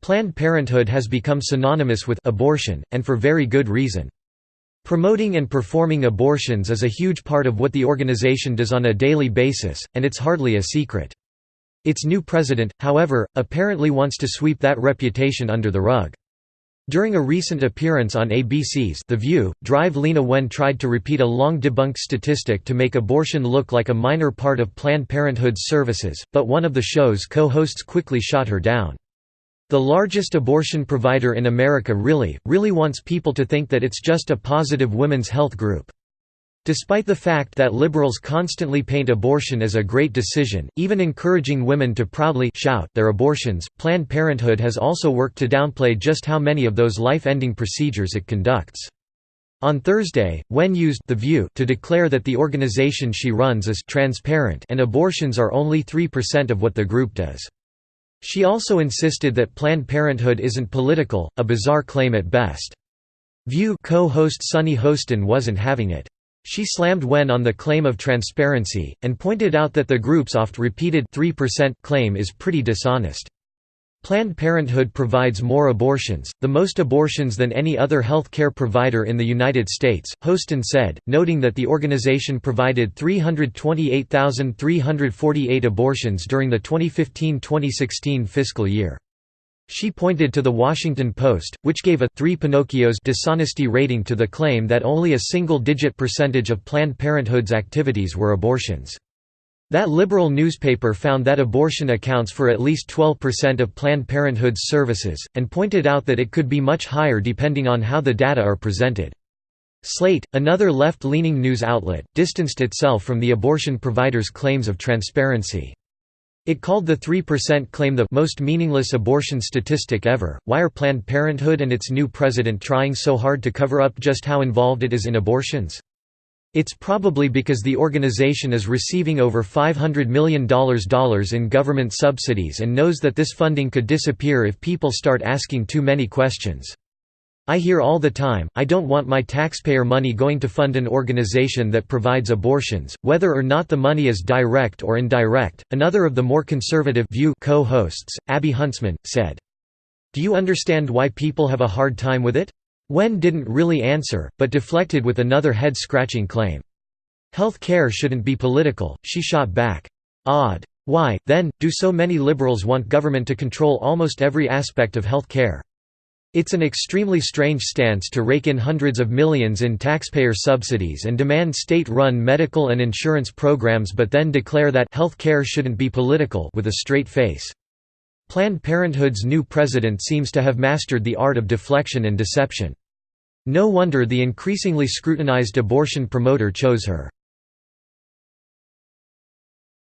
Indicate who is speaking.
Speaker 1: Planned Parenthood has become synonymous with abortion, and for very good reason. Promoting and performing abortions is a huge part of what the organization does on a daily basis, and it's hardly a secret. Its new president, however, apparently wants to sweep that reputation under the rug. During a recent appearance on ABC's The View, Drive, Leana Wen tried to repeat a long-debunked statistic to make abortion look like a minor part of Planned Parenthood's services, but one of the show's co-hosts quickly shot her down. The largest abortion provider in America really wants people to think that it's just a positive women's health group. Despite the fact that liberals constantly paint abortion as a great decision, even encouraging women to proudly shout their abortions, Planned Parenthood has also worked to downplay just how many of those life-ending procedures it conducts. On Thursday, Wen used The View to declare that the organization she runs is transparent and abortions are only 3% of what the group does. She also insisted that Planned Parenthood isn't political, a bizarre claim at best. View co-host Sunny Hostin wasn't having it. She slammed Wen on the claim of transparency, and pointed out that the group's oft-repeated 3% claim is pretty dishonest. Planned Parenthood provides more abortions, the most abortions than any other health care provider in the United States, Hostin said, noting that the organization provided 328,348 abortions during the 2015-2016 fiscal year. She pointed to The Washington Post, which gave a 3 Pinocchios dishonesty rating to the claim that only a single-digit percentage of Planned Parenthood's activities were abortions. That liberal newspaper found that abortion accounts for at least 12% of Planned Parenthood's services, and pointed out that it could be much higher depending on how the data are presented. Slate, another left-leaning news outlet, distanced itself from the abortion provider's claims of transparency. It called the 3% claim the most meaningless abortion statistic ever. Why are Planned Parenthood and its new president trying so hard to cover up just how involved it is in abortions? It's probably because the organization is receiving over $500 million in government subsidies and knows that this funding could disappear if people start asking too many questions. I hear all the time, I don't want my taxpayer money going to fund an organization that provides abortions, whether or not the money is direct or indirect. Another of the more conservative View co-hosts, Abby Huntsman, said, "Do you understand why people have a hard time with it?" Wen didn't really answer, but deflected with another head-scratching claim. "Health care shouldn't be political," she shot back. Odd. Why, then, do so many liberals want government to control almost every aspect of health care? It's an extremely strange stance to rake in hundreds of millions in taxpayer subsidies and demand state-run medical and insurance programs but then declare that health care shouldn't be political with a straight face. Planned Parenthood's new president seems to have mastered the art of deflection and deception. No wonder the increasingly scrutinized abortion promoter chose her.